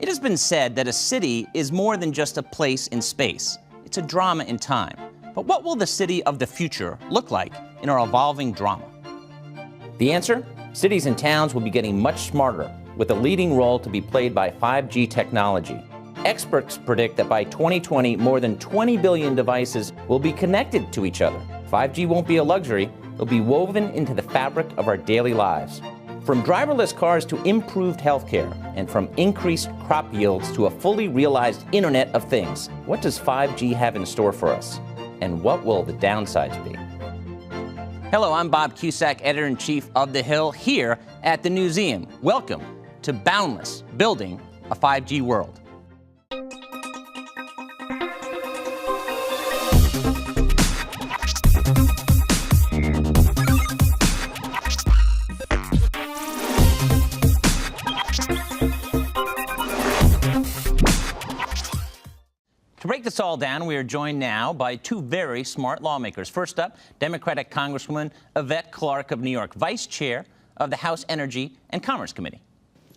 It has been said that a city is more than just a place in space. It's a drama in time. But what will the city of the future look like in our evolving drama? The answer? Cities and towns will be getting much smarter, with a leading role to be played by 5G technology. Experts predict that by 2020, more than 20 billion devices will be connected to each other. 5G won't be a luxury, it'll be woven into the fabric of our daily lives. From driverless cars to improved healthcare, and from increased crop yields to a fully realized Internet of Things, what does 5G have in store for us? And what will the downsides be? Hello, I'm Bob Cusack, Editor-in-Chief of The Hill, here at the Newseum. Welcome to Boundless, Building a 5G World. To break this all down, we are joined now by two very smart lawmakers. First up, Democratic Congresswoman Yvette Clarke of New York, Vice Chair of the House Energy and Commerce Committee.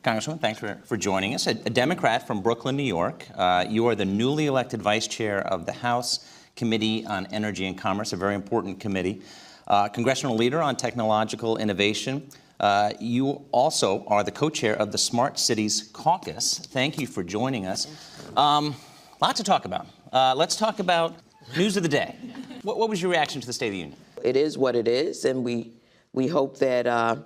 Congresswoman, thanks for joining us. A Democrat from Brooklyn, New York. You are the newly elected Vice Chair of the House Committee on Energy and Commerce, a very important committee. Congressional leader on technological innovation. You also are the co-chair of the Smart Cities Caucus. Thank you for joining us. Lot to talk about. Let's talk about news of the day. What was your reaction to the State of the Union? It is what it is, and we hope that,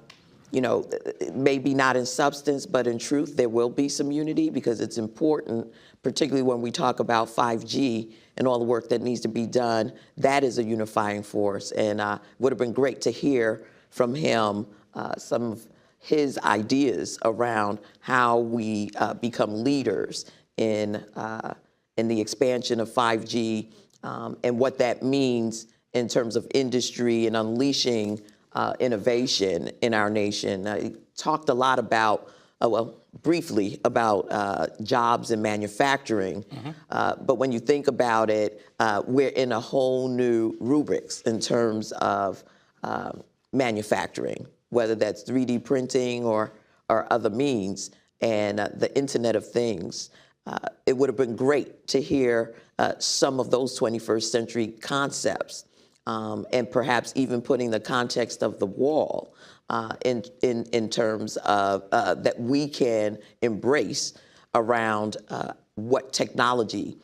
maybe not in substance, but in truth, there will be some unity, because it's important, particularly when we talk about 5G and all the work that needs to be done. That is a unifying force, and would have been great to hear from him some of his ideas around how we become leaders in the expansion of 5G and what that means in terms of industry and unleashing innovation in our nation. I talked a lot about, briefly about jobs and manufacturing, but when you think about it, we're in a whole new rubrics in terms of manufacturing, whether that's 3D printing or other means, and the Internet of Things. It would have been great to hear some of those 21st century concepts, and perhaps even putting the context of the wall in terms of that we can embrace around what technology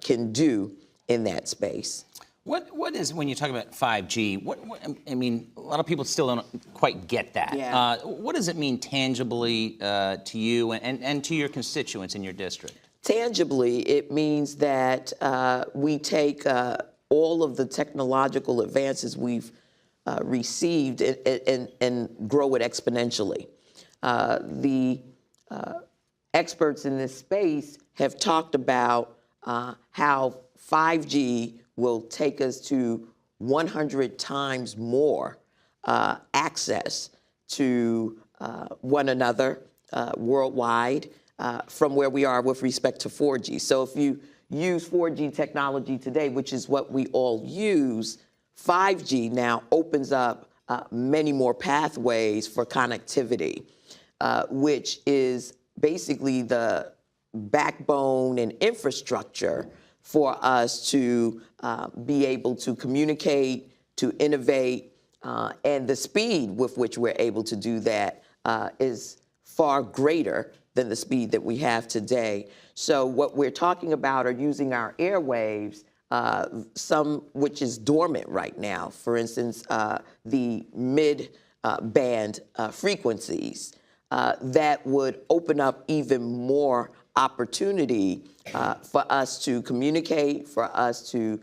can do in that space. What is, when you talk about 5G, I mean, a lot of people still don't quite get that. Yeah. What does it mean tangibly to you and to your constituents in your district? Tangibly, it means that we take all of the technological advances we've received and grow it exponentially. The experts in this space have talked about how 5G will take us to 100 times more access to one another worldwide from where we are with respect to 4G. So if you use 4G technology today, which is what we all use, 5G now opens up many more pathways for connectivity, which is basically the backbone and infrastructure for us to be able to communicate, to innovate, and the speed with which we're able to do that is far greater than the speed that we have today. So what we're talking about are using our airwaves, some which is dormant right now. For instance, the mid-band frequencies that would open up even more opportunity for us to communicate, for us to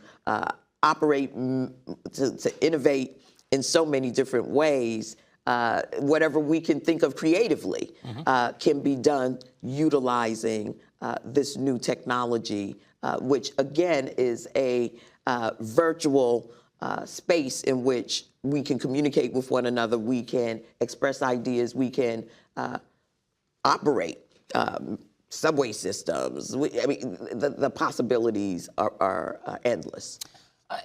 operate, to innovate in so many different ways. Whatever we can think of creatively can be done utilizing this new technology, which again is a virtual space in which we can communicate with one another, we can express ideas, we can operate subway systems. I mean, the possibilities are endless.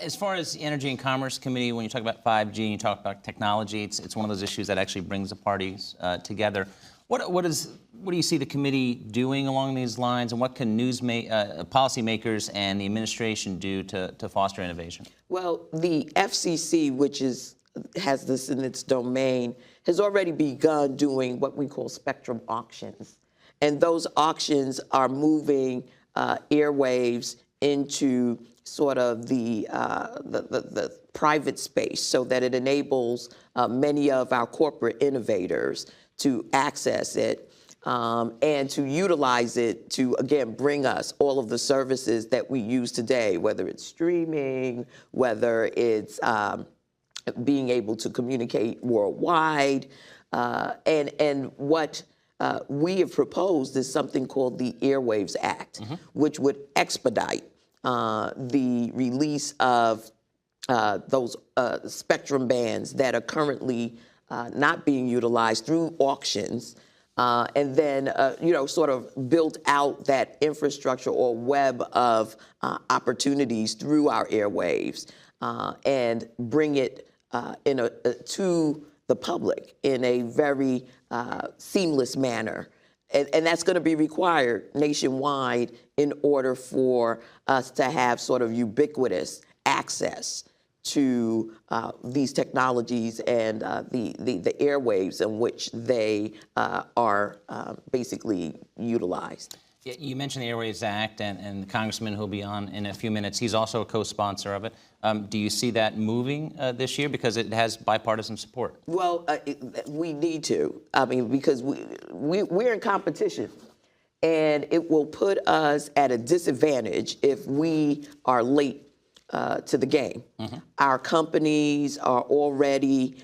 As far as the Energy and Commerce Committee, when you talk about 5G and you talk about technology, it's one of those issues that actually brings the parties together. What do you see the committee doing along these lines, and what can policymakers and the administration do to foster innovation? Well, the FCC, which has this in its domain, has already begun doing what we call spectrum auctions. And those auctions are moving airwaves into sort of the private space so that it enables many of our corporate innovators to access it and to utilize it to, again, bring us all of the services that we use today, whether it's streaming, whether it's being able to communicate worldwide. And what we have proposed is something called the Airwaves Act, which would expedite the release of those spectrum bands that are currently not being utilized through auctions, and then, sort of build out that infrastructure or web of opportunities through our airwaves and bring it to the public in a very seamless manner. And that's going to be required nationwide in order for us to have sort of ubiquitous access to these technologies and the airwaves in which they are basically utilized. You mentioned the Airwaves Act, and the congressman who'll be on in a few minutes, he's also a co-sponsor of it. Do you see that moving this year, because it has bipartisan support? Well, we need to. I mean, because we're in competition, and it will put us at a disadvantage if we are late to the game. Our companies are already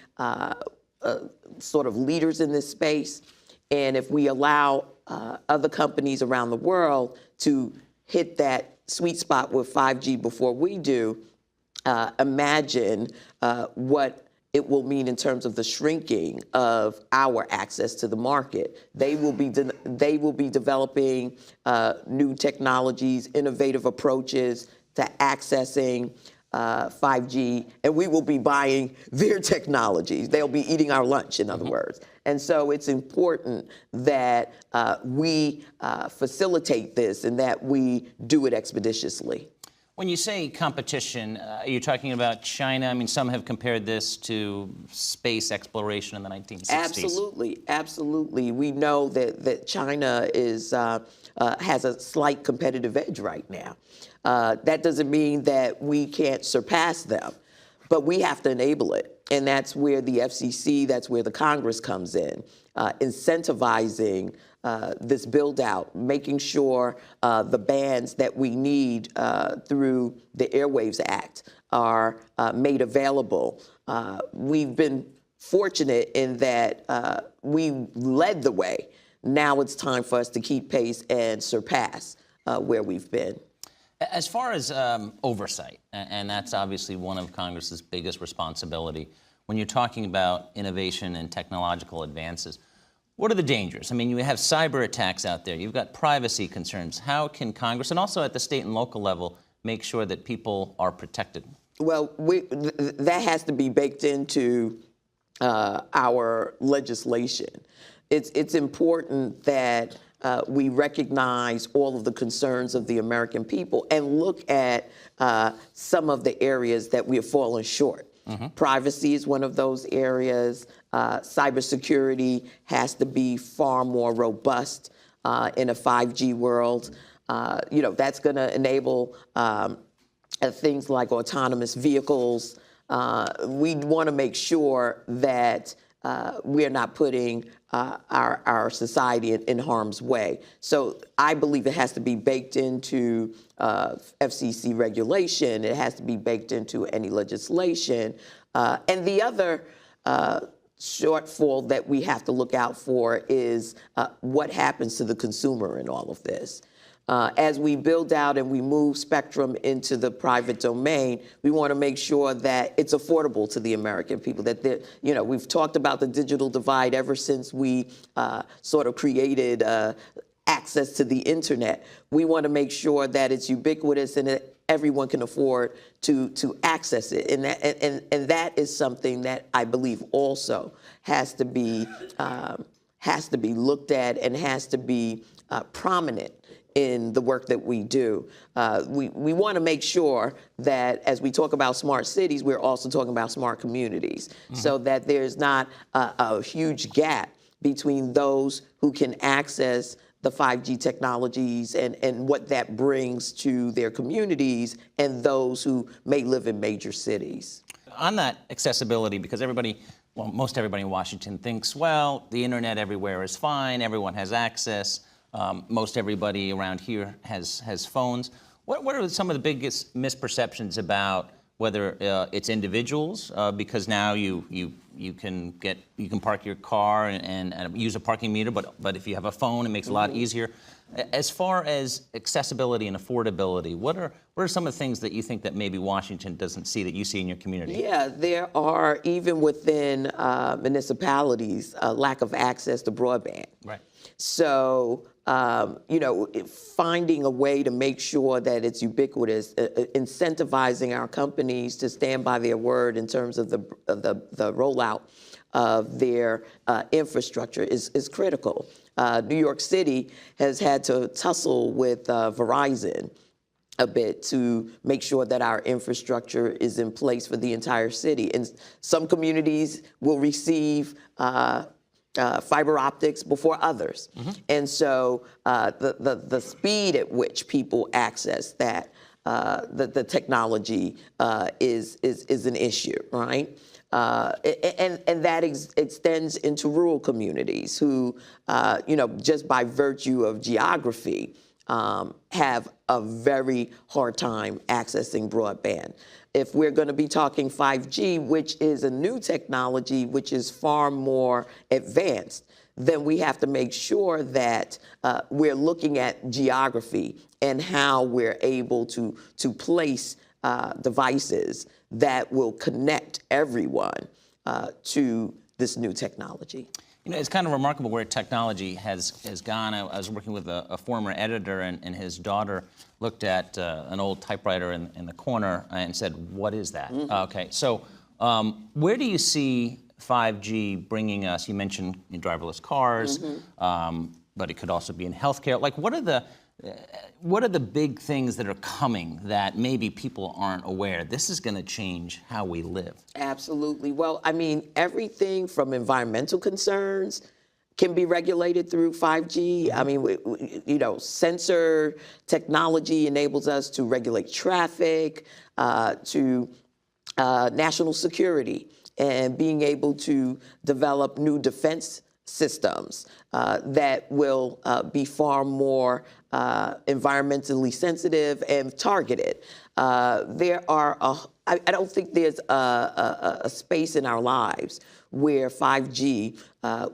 sort of leaders in this space, and if we allow other companies around the world to hit that sweet spot with 5G before we do, imagine what it will mean in terms of the shrinking of our access to the market. They will be developing new technologies, innovative approaches to accessing 5G, and we will be buying their technologies. They'll be eating our lunch, in other words. And so it's important that we facilitate this and that we do it expeditiously. When you say competition, are you talking about China? I mean, some have compared this to space exploration in the 1960s. Absolutely, absolutely. We know that China has a slight competitive edge right now. That doesn't mean that we can't surpass them, but we have to enable it. And that's where the FCC, that's where the Congress comes in, incentivizing this build out, making sure the bands that we need through the Airwaves Act are made available. We've been fortunate in that we led the way. Now it's time for us to keep pace and surpass where we've been. As far as oversight, and that's obviously one of Congress's biggest responsibility, when you're talking about innovation and technological advances, what are the dangers? I mean, you have cyber attacks out there. You've got privacy concerns. How can Congress, and also at the state and local level, make sure that people are protected? Well, that has to be baked into our legislation. It's important that we recognize all of the concerns of the American people and look at some of the areas that we have fallen short. Privacy is one of those areas. Cybersecurity has to be far more robust in a 5G world. That's going to enable things like autonomous vehicles. We want to make sure that we are not putting our society in harm's way. So I believe it has to be baked into FCC regulation. It has to be baked into any legislation. And the other shortfall that we have to look out for is what happens to the consumer in all of this. As we build out and we move spectrum into the private domain, we want to make sure that it's affordable to the American people. That we've talked about the digital divide ever since we sort of created access to the internet. We want to make sure that it's ubiquitous and that everyone can afford to access it. And that is something that I believe also has to be has to be looked at and has to be prominent in the work that we do. We want to make sure that as we talk about smart cities, we're also talking about smart communities, so that there's not a huge gap between those who can access the 5G technologies and what that brings to their communities and those who may live in major cities. On that accessibility, because most everybody in Washington thinks, well, the internet everywhere is fine, everyone has access. Most everybody around here has phones. What are some of the biggest misperceptions about whether it's individuals, because now you can park your car and use a parking meter, but if you have a phone, it makes it a lot easier. As far as accessibility and affordability, what are some of the things that you think that maybe Washington doesn't see that you see in your community? Yeah, there are, even within municipalities, a lack of access to broadband. Right. So, finding a way to make sure that it's ubiquitous, incentivizing our companies to stand by their word in terms of the rollout of their infrastructure is critical. New York City has had to tussle with Verizon a bit to make sure that our infrastructure is in place for the entire city. And some communities will receive fiber optics before others. And so the speed at which people access that, the technology is an issue, right? And that extends into rural communities who, just by virtue of geography, have a very hard time accessing broadband. If we're going to be talking 5G, which is a new technology, which is far more advanced, then we have to make sure that we're looking at geography and how we're able to place devices that will connect everyone to this new technology. It's kind of remarkable where technology has gone. I was working with a former editor, and his daughter looked at an old typewriter in the corner and said, "What is that?" Okay, so where do you see 5G bringing us? You mentioned driverless cars, but it could also be in healthcare. Like, what are the big things that are coming that maybe people aren't aware? This is going to change how we live. Absolutely. Well, I mean, everything from environmental concerns can be regulated through 5G. I mean, sensor technology enables us to regulate traffic, to national security, and being able to develop new defense systems that will be far more environmentally sensitive and targeted. There are I don't think there's a space in our lives where 5G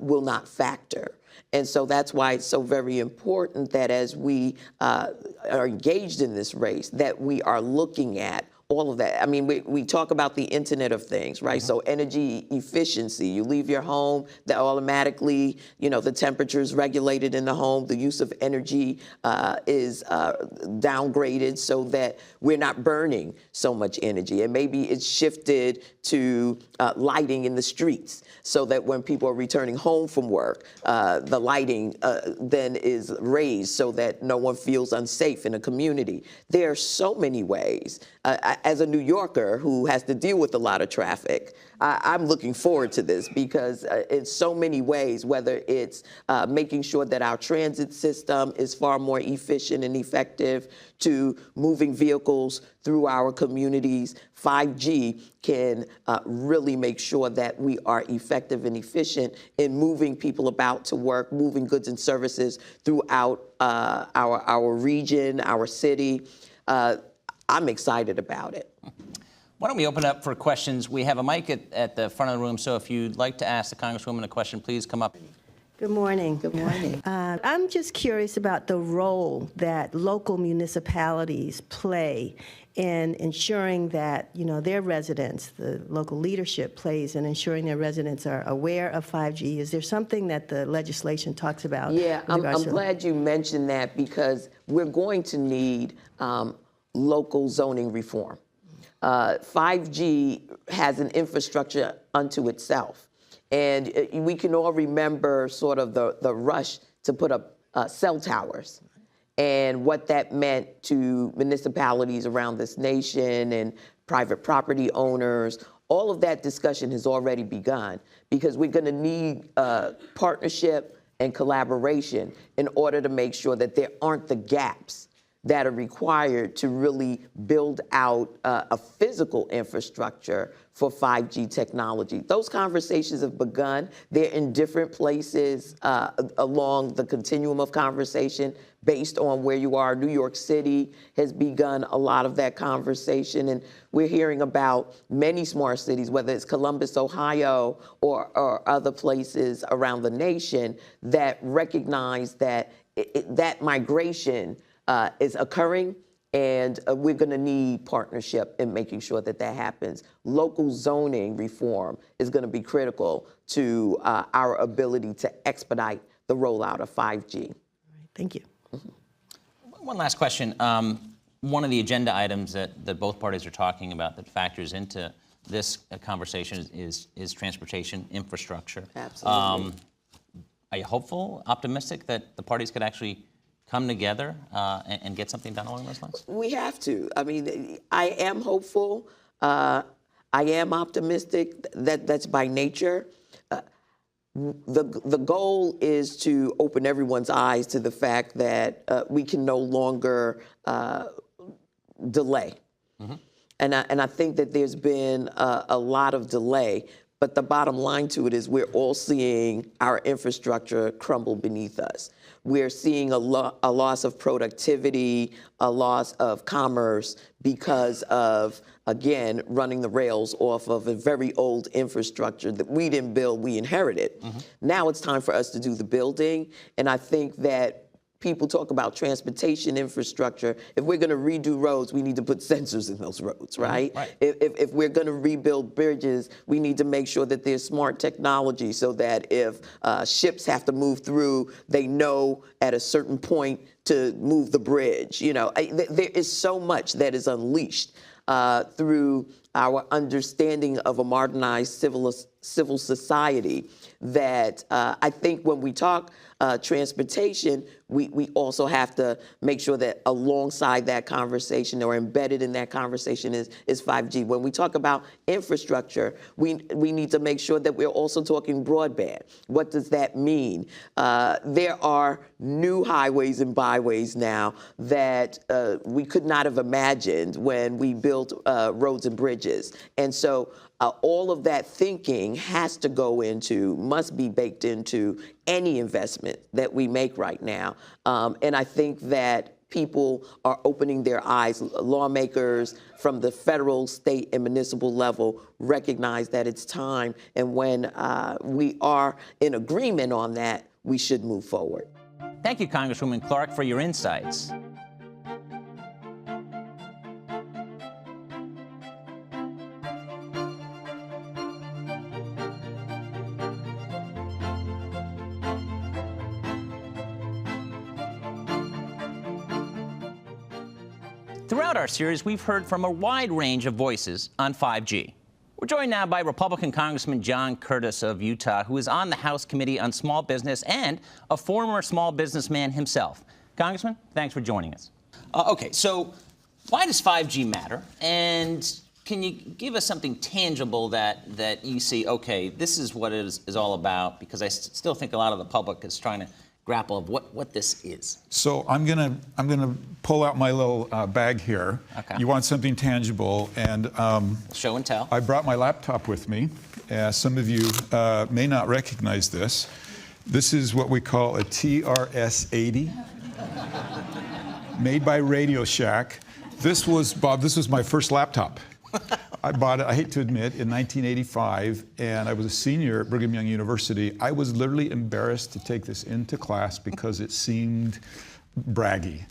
will not factor. And so that's why it's so very important that as we are engaged in this race, that we are looking at all of that. I mean, we talk about the Internet of Things, right? So energy efficiency, you leave your home, that automatically, the temperature is regulated in the home. The use of energy is downgraded so that we're not burning so much energy. And maybe it's shifted to lighting in the streets so that when people are returning home from work, the lighting then is raised so that no one feels unsafe in a community. There are so many ways. As a New Yorker who has to deal with a lot of traffic, I'm looking forward to this because in so many ways, whether it's making sure that our transit system is far more efficient and effective, to moving vehicles through our communities, 5G can really make sure that we are effective and efficient in moving people about to work, moving goods and services throughout our region, our city. I'm excited about it. Why don't we open up for questions? We have a mic at the front of the room, so if you'd like to ask the Congresswoman a question, please come up. Good morning. Good morning. I'm just curious about the role that local municipalities play in ensuring that, their residents, the local leadership plays in ensuring their residents are aware of 5G. Is there something that the legislation talks about? Yeah, I'm glad you mentioned that because we're going to need local zoning reform. 5G has an infrastructure unto itself. And we can all remember sort of the rush to put up cell towers and what that meant to municipalities around this nation and private property owners. All of that discussion has already begun because we're going to need partnership and collaboration in order to make sure that there aren't the gaps that are required to really build out a physical infrastructure for 5G technology. Those conversations have begun. They're in different places along the continuum of conversation based on where you are. New York City has begun a lot of that conversation, and we're hearing about many smart cities, whether it's Columbus, Ohio, or other places around the nation that recognize that that migration is occurring, and we're going to need partnership in making sure that that happens. Local zoning reform is going to be critical to our ability to expedite the rollout of 5G. Thank you. One last question. One of the agenda items that both parties are talking about that factors into this conversation is transportation infrastructure. Absolutely. Are you hopeful, optimistic that the parties could actually come together and get something done along those lines? We have to. I mean, I am hopeful. I am optimistic. That's by nature. The goal is to open everyone's eyes to the fact that we can no longer delay. Mm-hmm. And I think that there's been a lot of delay. But the bottom line to it is we're all seeing our infrastructure crumble beneath us. We're seeing a loss of productivity, a loss of commerce because of, again, running the rails off of a very old infrastructure that we didn't build, we inherited. Mm-hmm. Now it's time for us to do the building. And I think that people talk about transportation infrastructure. If we're going to redo roads, we need to put sensors in those roads, right? Right. If we're going to rebuild bridges, we need to make sure that there's smart technology so that if ships have to move through, they know at a certain point to move the bridge. You know, there is so much that is unleashed through our understanding of a modernized civil society that I think when we talk transportation, we also have to make sure that alongside that conversation or embedded in that conversation is 5G. When we talk about infrastructure, we need to make sure that we're also talking broadband. What does that mean? There are new highways and byways now that we could not have imagined when we built roads and bridges. And so all of that thinking must be baked into any investment that we make right now. And I think that people are opening their eyes. Lawmakers from the federal, state, and municipal level recognize that it's time. And when we are in agreement on that, we should move forward. Thank you, Congresswoman Clark, for your insights. Throughout our series, we've heard from a wide range of voices on 5G. We're joined now by Republican Congressman John Curtis of Utah, who is on the House Committee on Small Business and a former small businessman himself. Congressman, thanks for joining us. Okay, so why does 5G matter? And can you give us something tangible that you see, okay, this is what it is all about? Because I still think a lot of the public is trying to grapple of what this is. So I'm gonna pull out my little bag here. Okay. You want something tangible, and show and tell. I brought my laptop with me. Some of you may not recognize this. This is what we call a TRS-80, made by Radio Shack. This was, Bob, this was my first laptop. I bought it, I hate to admit, in 1985, and I was a senior at Brigham Young University. I was literally embarrassed to take this into class because it seemed braggy.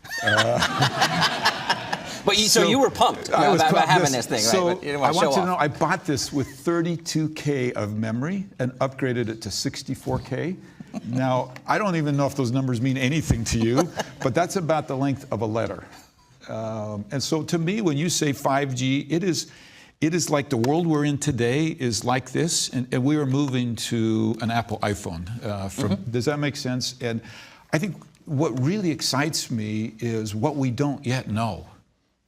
So you were pumped about having this thing, so right? But you didn't want I to want show to know, off. I bought this with 32K of memory and upgraded it to 64K. Now, I don't even know if those numbers mean anything to you, but that's about the length of a letter. And so to me, when you say 5G, It is like the world we're in today is like this, and we are moving to an Apple iPhone. Does that make sense? And I think what really excites me is what we don't yet know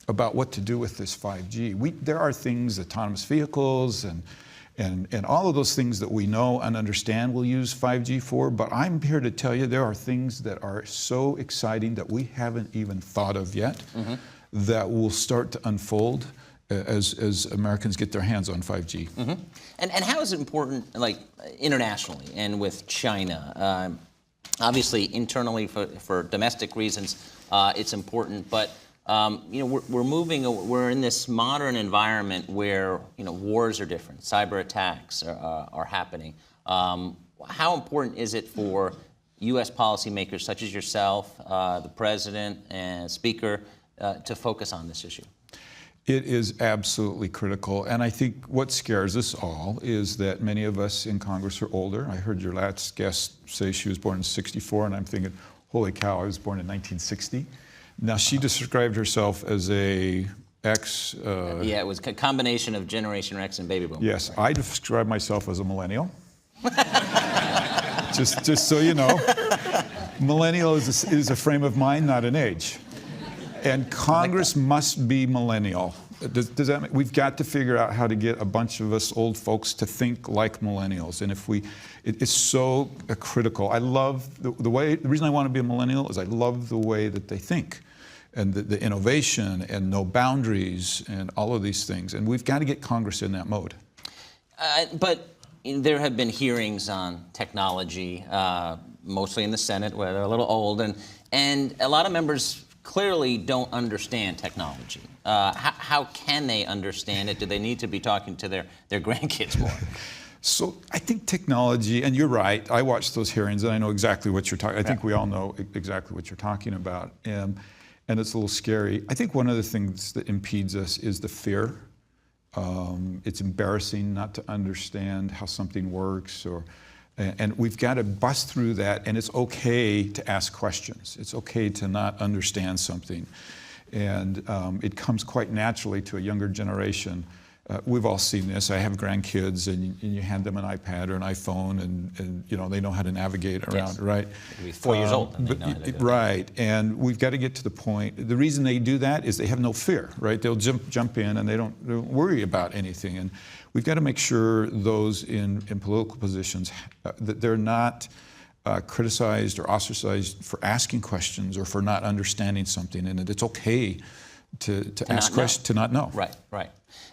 about what to do with this 5G. There are things, autonomous vehicles and all of those things that we know and understand we'll use 5G for, but I'm here to tell you there are things that are so exciting that we haven't even thought of yet that will start to unfold as Americans get their hands on 5G. And how is it important, like internationally and with China? Obviously, internally for domestic reasons, it's important, but we're in this modern environment where wars are different, cyber attacks are happening. How important is it for U.S. policymakers such as yourself, the president and speaker, to focus on this issue? It is absolutely critical, and I think what scares us all is that many of us in Congress are older. I heard your last guest say she was born in '64, and I'm thinking, holy cow, I was born in 1960. Now, she described herself as a X. Yeah, it was a combination of Generation X and Baby Boom. Yes, I describe myself as a millennial. just so you know, millennial is a frame of mind, not an age. And Congress must be millennial. Does that mean we've got to figure out how to get a bunch of us old folks to think like millennials? And it's so critical. I love the reason I want to be a millennial is I love the way that they think, and the innovation and no boundaries and all of these things. And we've got to get Congress in that mode. But there have been hearings on technology, mostly in the Senate, where they're a little old, and a lot of members clearly don't understand technology. How can they understand it? Do they need to be talking to their grandkids more? So I think technology, and you're right, I watched those hearings and I know exactly what you're talking about. I think we all know exactly what you're talking about. And it's a little scary. I think one of the things that impedes us is the fear. It's embarrassing not to understand how something works, and we've got to bust through that, and it's okay to ask questions. It's okay to not understand something. And it comes quite naturally to a younger generation. We've all seen this. I have grandkids, and you hand them an iPad or an iPhone, and they know how to navigate around, right? They'll be 4 years old, and they know how to do it. Right, and we've got to get to the point. The reason they do that is they have no fear, right? They'll jump in, and they don't worry about anything. And we've got to make sure those in political positions that they're not criticized or ostracized for asking questions or for not understanding something, and that it's okay to ask questions, to not know. Right.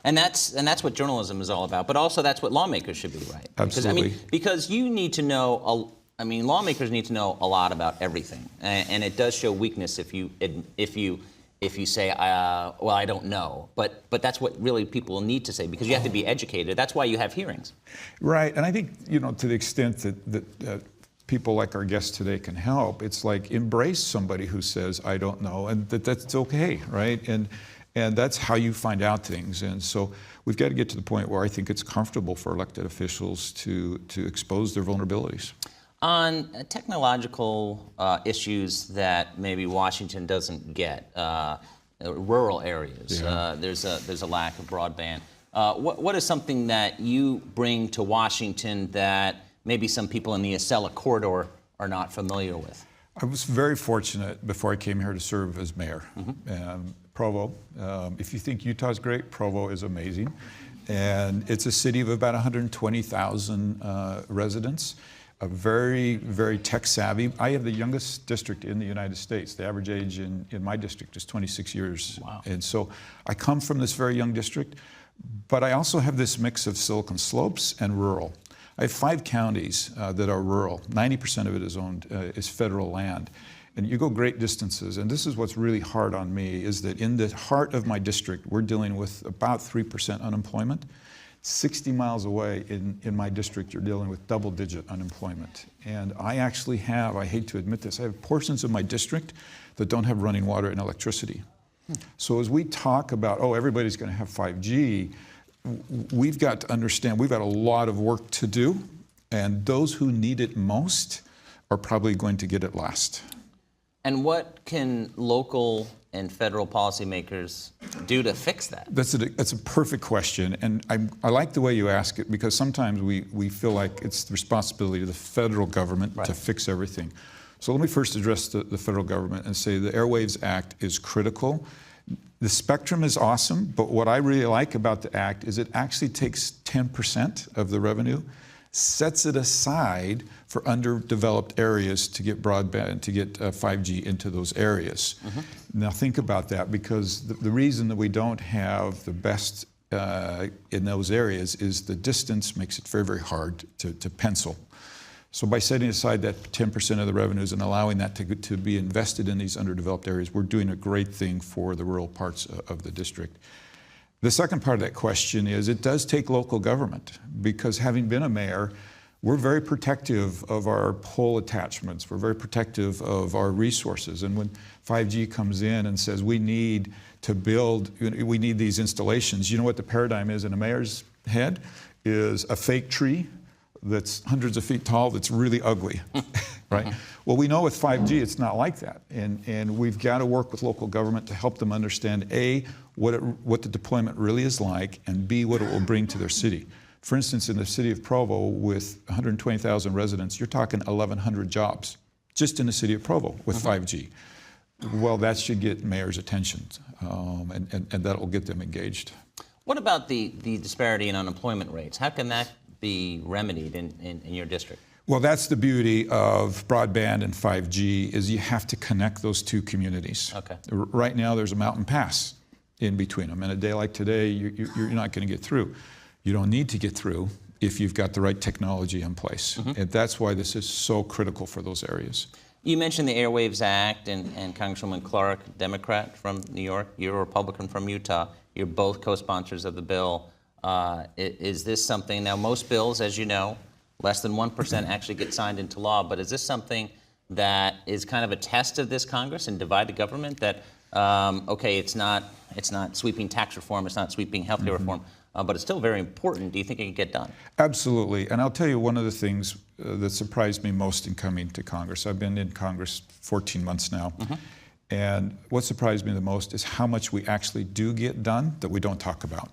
And that's what journalism is all about. But also that's what lawmakers should be, right? Absolutely. Because you need to know. Lawmakers need to know a lot about everything, and it does show weakness if you say, well, I don't know. But that's what really people need to say, because you have to be educated. That's why you have hearings. Right, and I think to the extent that people like our guest today can help, it's like embrace somebody who says, I don't know, and that's okay, right? And that's how you find out things. And so we've got to get to the point where I think it's comfortable for elected officials to expose their vulnerabilities. On technological issues that maybe Washington doesn't get, rural areas, there's a lack of broadband. What is something that you bring to Washington that maybe some people in the Acela corridor are not familiar with? I was very fortunate before I came here to serve as mayor. Provo, if you think Utah's great, Provo is amazing. And it's a city of about 120,000 residents, very, very tech savvy. I have the youngest district in the United States. The average age in my district is 26 years. Wow. And so I come from this very young district, but I also have this mix of Silicon Slopes and rural. I have 5 counties that are rural. 90% of it is federal land. And you go great distances, and this is what's really hard on me, is that in the heart of my district, we're dealing with about 3% unemployment. 60 miles away in my district, you're dealing with double-digit unemployment. And I actually have, I hate to admit this, I have portions of my district that don't have running water and electricity. So as we talk about, everybody's going to have 5G, we've got to understand we've got a lot of work to do, and those who need it most are probably going to get it last. And what can local and federal policymakers do to fix that? That's a perfect question, and I like the way you ask it, because sometimes we feel like it's the responsibility of the federal government to fix everything. So let me first address the federal government and say the Airwaves Act is critical. The spectrum is awesome, but what I really like about the act is it actually takes 10% of the revenue, sets it aside for underdeveloped areas to get broadband, to get 5G into those areas. Now think about that, because the reason that we don't have the best in those areas is the distance makes it very, very hard to pencil. So by setting aside that 10% of the revenues and allowing that to be invested in these underdeveloped areas, we're doing a great thing for the rural parts of the district. The second part of that question is it does take local government, because having been a mayor, we're very protective of our pole attachments. We're very protective of our resources. And when 5G comes in and says we need to build, we need these installations, you know what the paradigm is in a mayor's head? Is a fake tree that's hundreds of feet tall that's really ugly, right? Well, we know with 5G it's not like that. And we've got to work with local government to help them understand, A, what the deployment really is like, and B, what it will bring to their city. For instance, in the city of Provo, with 120,000 residents, you're talking 1,100 jobs just in the city of Provo with 5G. Well, that should get mayors' attention, and that will get them engaged. What about the disparity in unemployment rates? How can that be remedied in your district? Well, that's the beauty of broadband and 5G, is you have to connect those two communities. Okay. Right now, there's a mountain pass in between them, and a day like today, you're not going to get through. You don't need to get through if you've got the right technology in place, and that's why this is so critical for those areas. You mentioned the Airwaves Act, and Congresswoman Clark, Democrat from New York, you're a Republican from Utah. You're both co-sponsors of the bill. Is this something, now most bills, as you know, less than 1% actually get signed into law, but is this something that is kind of a test of this Congress and divide the government, that, okay, it's not sweeping tax reform, it's not sweeping healthcare reform, but it's still very important. Do you think it can get done? Absolutely, and I'll tell you one of the things that surprised me most in coming to Congress. I've been in Congress 14 months now, and what surprised me the most is how much we actually do get done that we don't talk about.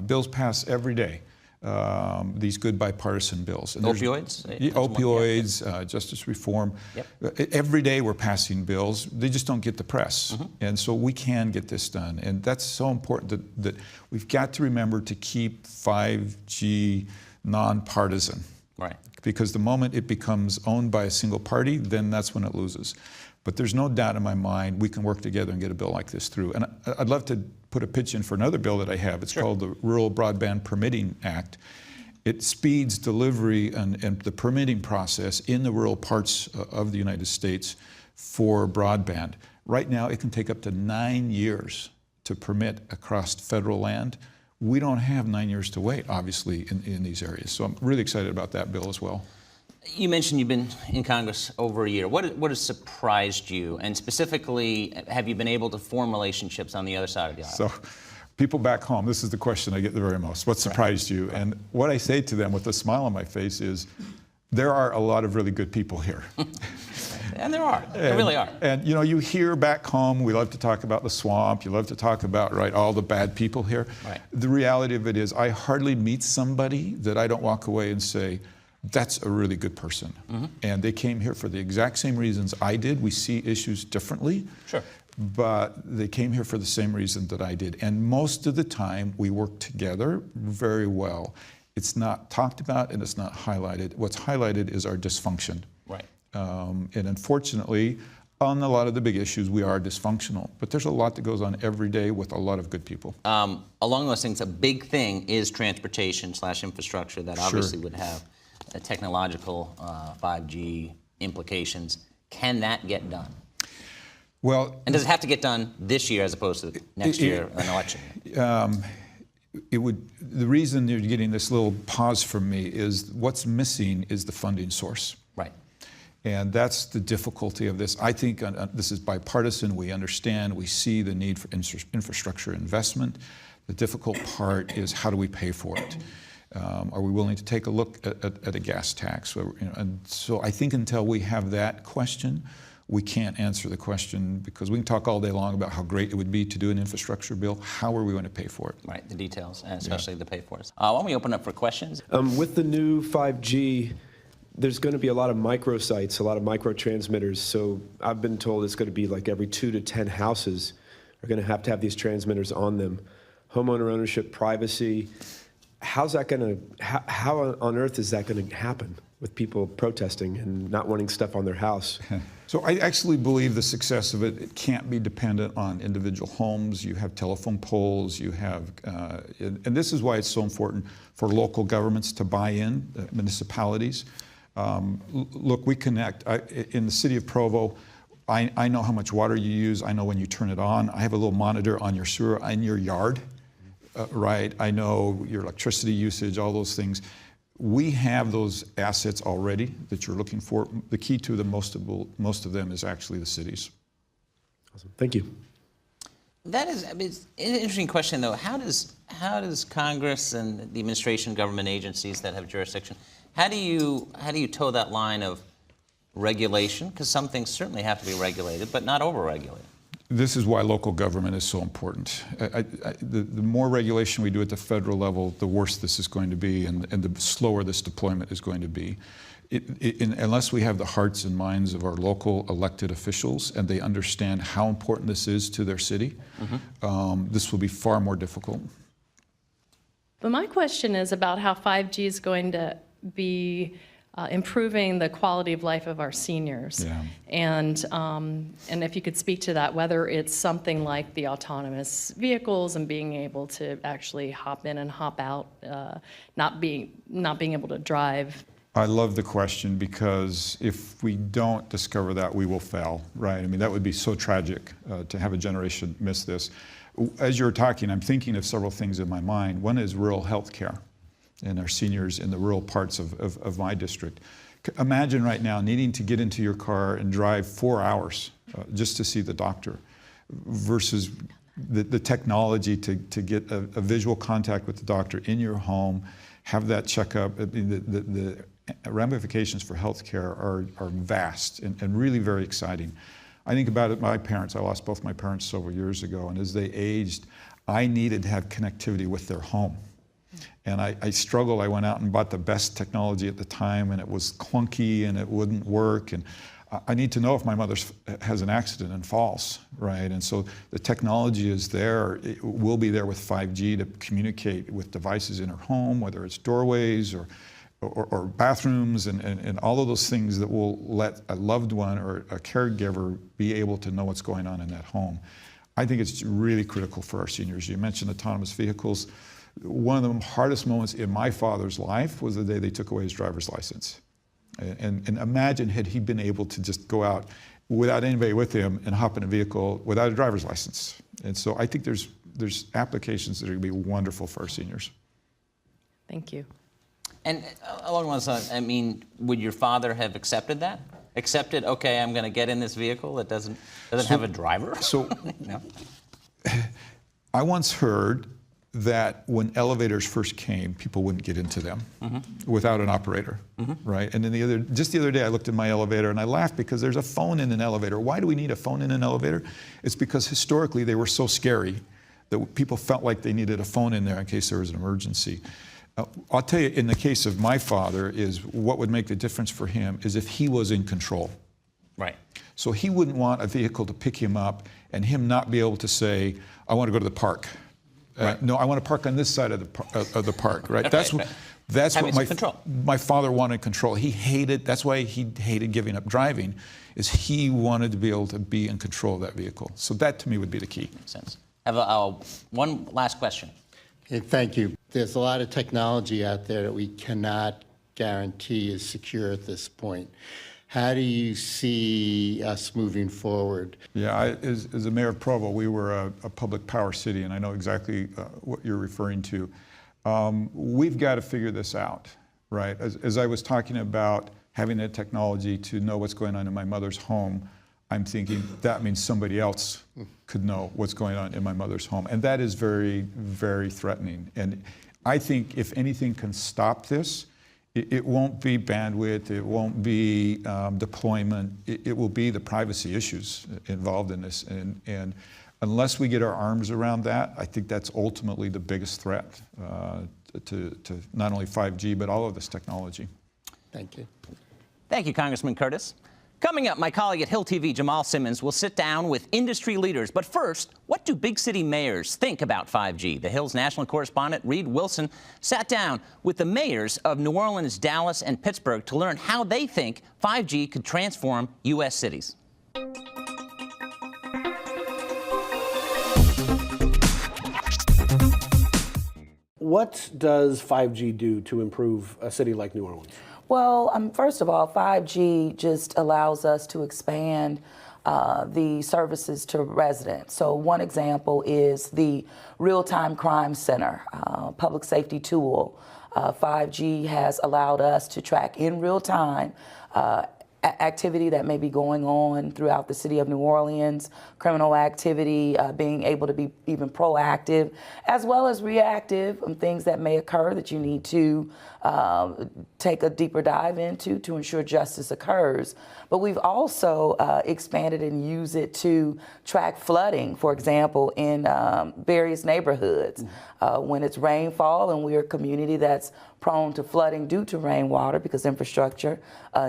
Bills pass every day, these good bipartisan bills. And opioids? Opioids, justice reform. Every day we're passing bills. They just don't get the press. And so we can get this done. And that's so important that we've got to remember to keep 5G nonpartisan. Right. Because the moment it becomes owned by a single party, then that's when it loses. But there's no doubt in my mind we can work together and get a bill like this through. And I'd love to put a pitch in for another bill that I have. It's called the Rural Broadband Permitting Act. It speeds delivery and the permitting process in the rural parts of the United States for broadband. Right now, it can take up to 9 years to permit across federal land. We don't have 9 years to wait, obviously, in these areas. So I'm really excited about that bill as well. You mentioned you've been in Congress over a year. What has surprised you? And specifically, have you been able to form relationships on the other side of the aisle? So, people back home, this is the question I get the very most. What surprised you? And what I say to them with a smile on my face is, there are a lot of really good people here. And there are. There really are. And you know, you hear back home, we love to talk about the swamp, you love to talk about, all the bad people here. Right. The reality of it is, I hardly meet somebody that I don't walk away and say, that's a really good person. And they came here for the exact same reasons I did. We see issues differently. Sure. But they came here for the same reason that I did. And most of the time, we work together very well. It's not talked about and it's not highlighted. What's highlighted is our dysfunction. Right. And unfortunately, on a lot of the big issues, we are dysfunctional. But there's a lot that goes on every day with a lot of good people. Along those things, a big thing is transportation/infrastructure that obviously would have technological 5G implications. Can that get done? Well, and does it have to get done this year as opposed to next year, an election year? It would. The reason you're getting this little pause from me is what's missing is the funding source. Right. And that's the difficulty of this. I think this is bipartisan. We understand. We see the need for infrastructure investment. The difficult part is how do we pay for it? Are we willing to take a look at a gas tax? And so I think until we have that question, we can't answer the question, because we can talk all day long about how great it would be to do an infrastructure bill. How are we going to pay for it? Right, the details, and especially the pay for it. Why don't we open up for questions? With the new 5G, there's going to be a lot of microsites, a lot of micro transmitters. So I've been told it's going to be like every 2 to 10 houses are going to have these transmitters on them. Homeowner ownership, privacy. How's that going to? How on earth is that going to happen with people protesting and not wanting stuff on their house? So I actually believe the success of it can't be dependent on individual homes. You have telephone poles, you have, and this is why it's so important for local governments to buy in, municipalities. Look, we connect. In the city of Provo, I know how much water you use. I know when you turn it on. I have a little monitor on your sewer in your yard, right? I know your electricity usage, all those things. We have those assets already that you're looking for. The key to the most of them is actually the cities. Awesome. Thank you. That is, I mean, it's an interesting question, though. How does Congress and the administration, government agencies that have jurisdiction, how do you toe that line of regulation? Because some things certainly have to be regulated, but not over-regulated. This is why local government is so important. The more regulation we do at the federal level, the worse this is going to be, and the slower this deployment is going to be. Unless we have the hearts and minds of our local elected officials and they understand how important this is to their city, this will be far more difficult. But my question is about how 5G is going to be improving the quality of life of our seniors. Yeah. And if you could speak to that, whether it's something like the autonomous vehicles and being able to actually hop in and hop out, not being able to drive. I love the question, because if we don't discover that, we will fail, right? I mean, that would be so tragic to have a generation miss this. As you're talking, I'm thinking of several things in my mind. One is rural health care and our seniors in the rural parts of my district. Imagine right now needing to get into your car and drive 4 hours just to see the doctor, versus the technology to get a visual contact with the doctor in your home, have that checkup. I mean, the ramifications for healthcare are vast and really very exciting. I think about it, my parents, I lost both my parents several years ago, and as they aged, I needed to have connectivity with their home. And I struggled. I went out and bought the best technology at the time, and it was clunky and it wouldn't work. And I need to know if my mother has an accident and falls, right? And so the technology is there. It will be there with 5G to communicate with devices in her home, whether it's doorways or bathrooms and all of those things that will let a loved one or a caregiver be able to know what's going on in that home. I think it's really critical for our seniors. You mentioned autonomous vehicles. One of the hardest moments in my father's life was the day they took away his driver's license. And imagine had he been able to just go out without anybody with him and hop in a vehicle without a driver's license. And so I think there's applications that are going to be wonderful for our seniors. Thank you. And along those lines, I mean, would your father have accepted that? Accepted, okay, I'm going to get in this vehicle that doesn't have a driver? So No. I once heard that when elevators first came, people wouldn't get into them without an operator, right? And then just the other day, I looked in my elevator and I laughed because there's a phone in an elevator. Why do we need a phone in an elevator? It's because historically they were so scary that people felt like they needed a phone in there in case there was an emergency. I'll tell you, in the case of my father, is what would make the difference for him is if he was in control. Right. So he wouldn't want a vehicle to pick him up and him not be able to say, I want to go to the park. Right. No, I want to park on this side of the park, right? That's Having what control. my father wanted control. He hated, that's why he hated giving up driving, is he wanted to be able to be in control of that vehicle. So that to me would be the key. Makes sense. I have one last question. Hey, thank you. There's a lot of technology out there that we cannot guarantee is secure at this point. How do you see us moving forward? Yeah, as the mayor of Provo, we were a public power city, and I know exactly what you're referring to. We've got to figure this out, right? As I was talking about having the technology to know what's going on in my mother's home, I'm thinking that means somebody else could know what's going on in my mother's home. And that is very, very threatening. And I think if anything can stop this, It won't be bandwidth, it won't be deployment, it will be the privacy issues involved in this. And unless we get our arms around that, I think that's ultimately the biggest threat to not only 5G, but all of this technology. Thank you. Thank you, Congressman Curtis. Coming up, my colleague at Hill TV, Jamal Simmons, will sit down with industry leaders. But first, what do big city mayors think about 5G? The Hill's national correspondent, Reed Wilson, sat down with the mayors of New Orleans, Dallas, and Pittsburgh to learn how they think 5G could transform U.S. cities. What does 5G do to improve a city like New Orleans? Well, first of all, 5G just allows us to expand the services to residents. So one example is the Real-Time Crime Center, public safety tool. 5G has allowed us to track in real time activity that may be going on throughout the city of New Orleans, criminal activity, being able to be even proactive, as well as reactive, things that may occur that you need to take a deeper dive into to ensure justice occurs. But we've also expanded and used it to track flooding, for example, in various neighborhoods. When it's rainfall and we're a community that's prone to flooding due to rainwater because infrastructure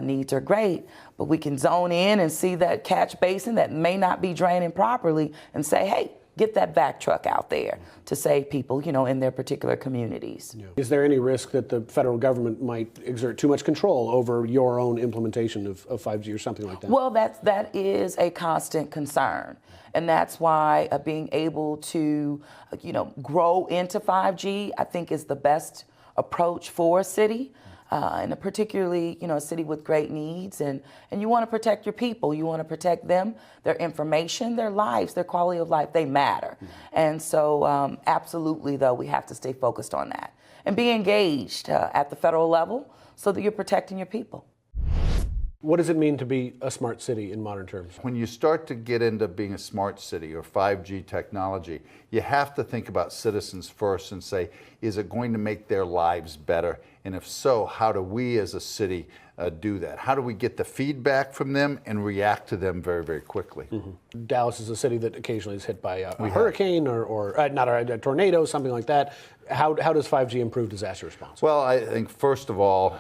needs are great, but we can zone in and see that catch basin that may not be draining properly and say, hey, get that vac truck out there to save people, you know, in their particular communities. Yeah. Is there any risk that the federal government might exert too much control over your own implementation of 5G or something like that? Well, that is a constant concern. And that's why being able to, you know, grow into 5G, I think is the best approach for a city. And particularly, you know, a city with great needs, and you want to protect your people. You want to protect them, their information, their lives, their quality of life. They matter. And so absolutely, though, we have to stay focused on that and be engaged at the federal level so that you're protecting your people. What does it mean to be a smart city in modern terms? When you start to get into being a smart city or 5G technology, you have to think about citizens first and say, is it going to make their lives better? And if so, how do we as a city do that? How do we get the feedback from them and react to them very, very quickly? Mm-hmm. Dallas is a city that occasionally is hit by a hurricane or not a tornado, something like that. How does 5G improve disaster response? Well, I think first of all,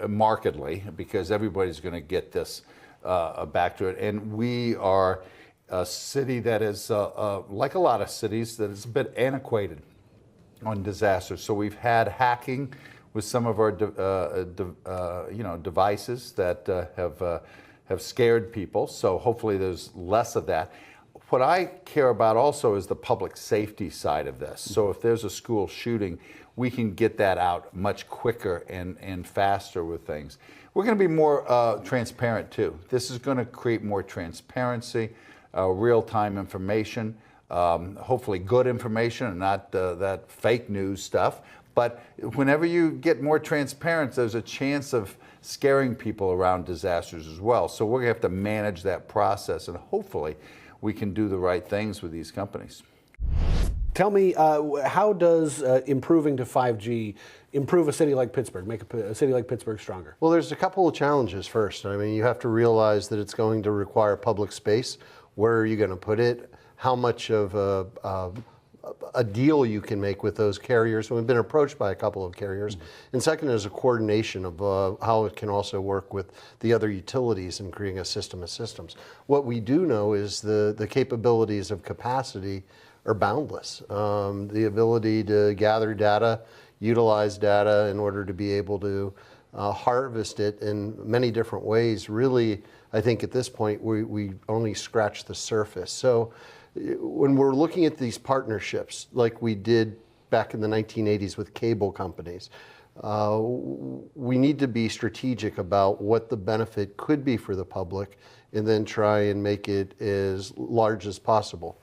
markedly, because everybody's going to get this back to it. And we are a city that is, like a lot of cities, that is a bit antiquated on disasters. So we've had hacking with some of our devices that have scared people. So hopefully there's less of that. What I care about also is the public safety side of this. So if there's a school shooting, we can get that out much quicker and faster with things. We're going to be more transparent too. This is going to create more transparency, real-time information, hopefully good information and not that fake news stuff. But whenever you get more transparent, there's a chance of scaring people around disasters as well. So we're going to have to manage that process, and hopefully we can do the right things with these companies. Tell me, how does improving to 5G improve a city like Pittsburgh, make a city like Pittsburgh stronger? Well, there's a couple of challenges first. I mean, you have to realize that it's going to require public space. Where are you going to put it? How much of a deal you can make with those carriers. And we've been approached by a couple of carriers. And second is a coordination of how it can also work with the other utilities in creating a system of systems. What we do know is the capabilities of capacity are boundless. The ability to gather data, utilize data in order to be able to harvest it in many different ways. Really, I think at this point, we only scratch the surface. So when we're looking at these partnerships, like we did back in the 1980s with cable companies, we need to be strategic about what the benefit could be for the public and then try and make it as large as possible.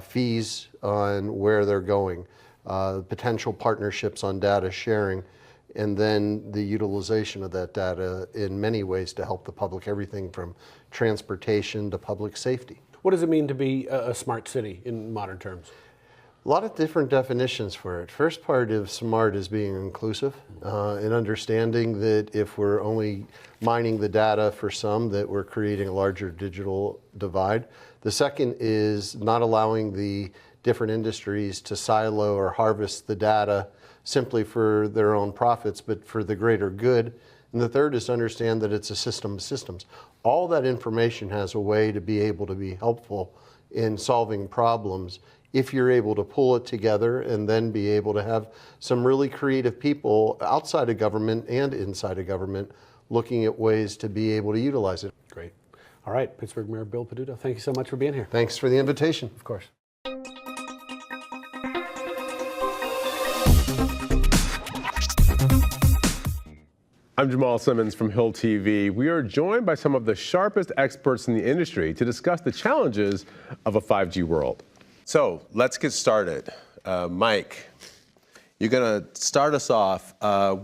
Fees on where they're going, potential partnerships on data sharing, and then the utilization of that data in many ways to help the public, everything from transportation to public safety. What does it mean to be a smart city in modern terms? A lot of different definitions for it. First part of smart is being inclusive and understanding that if we're only mining the data for some, that we're creating a larger digital divide. The second is not allowing the different industries to silo or harvest the data simply for their own profits, but for the greater good. And the third is to understand that it's a system of systems. All that information has a way to be able to be helpful in solving problems if you're able to pull it together and then be able to have some really creative people outside of government and inside of government looking at ways to be able to utilize it. Great. All right, Pittsburgh Mayor Bill Peduto, thank you so much for being here. Thanks for the invitation. Of course. I'm Jamal Simmons from Hill TV. We are joined by some of the sharpest experts in the industry to discuss the challenges of a 5G world. So let's get started. Mike, you're going to start us off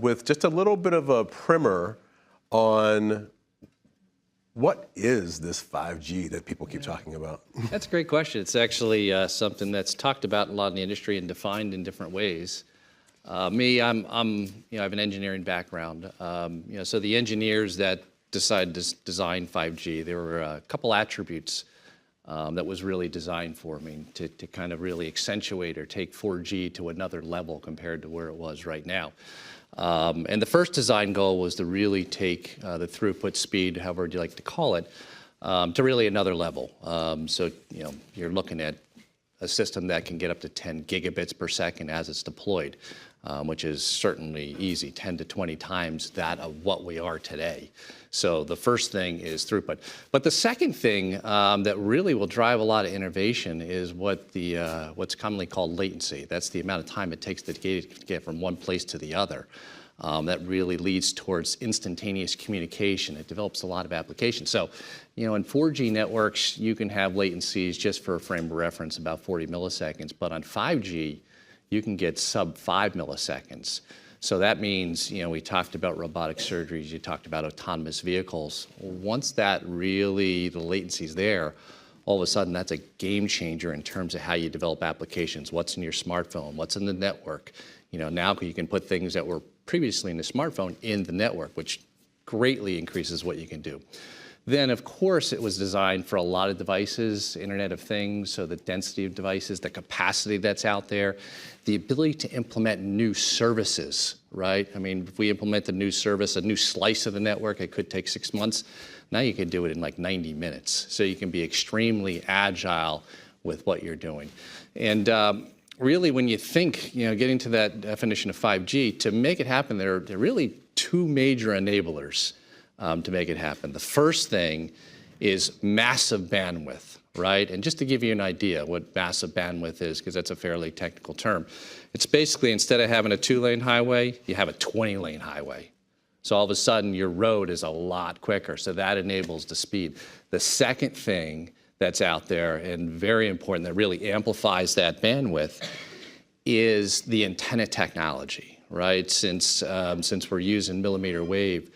with just a little bit of a primer on what is this 5G that people keep talking about? That's a great question. It's actually something that's talked about a lot in the industry and defined in different ways. Me, I have an engineering background. So the engineers that decided to design 5G, there were a couple attributes that was really designed for me to kind of really accentuate or take 4G to another level compared to where it was right now. And the first design goal was to really take the throughput speed, however you like to call it, to really another level. So you're looking at a system that can get up to 10 gigabits per second as it's deployed, which is certainly easy, 10 to 20 times that of what we are today. So the first thing is throughput. But the second thing that really will drive a lot of innovation is what's commonly called latency. That's the amount of time it takes to get from one place to the other. That really leads towards instantaneous communication. It develops a lot of applications. So, in 4G networks, you can have latencies, just for a frame of reference, about 40 milliseconds. But on 5G, you can get sub 5 milliseconds. So that means, we talked about robotic surgeries, you talked about autonomous vehicles. Once the latency's there, all of a sudden that's a game changer in terms of how you develop applications. What's in your smartphone? What's in the network? Now you can put things that were previously in the smartphone in the network, which greatly increases what you can do. Then, of course, it was designed for a lot of devices, Internet of Things, so the density of devices, the capacity that's out there, the ability to implement new services, right? I mean, if we implement a new service, a new slice of the network, it could take 6 months. Now you can do it in like 90 minutes. So you can be extremely agile with what you're doing. And really, when you think, getting to that definition of 5G, to make it happen, there are really two major enablers to make it happen. The first thing is massive bandwidth, right? And just to give you an idea what massive bandwidth is, because that's a fairly technical term, it's basically instead of having a 2-lane highway, you have a 20-lane highway. So all of a sudden, your road is a lot quicker. So that enables the speed. The second thing that's out there, and very important, that really amplifies that bandwidth, is the antenna technology, right? Since we're using millimeter wave,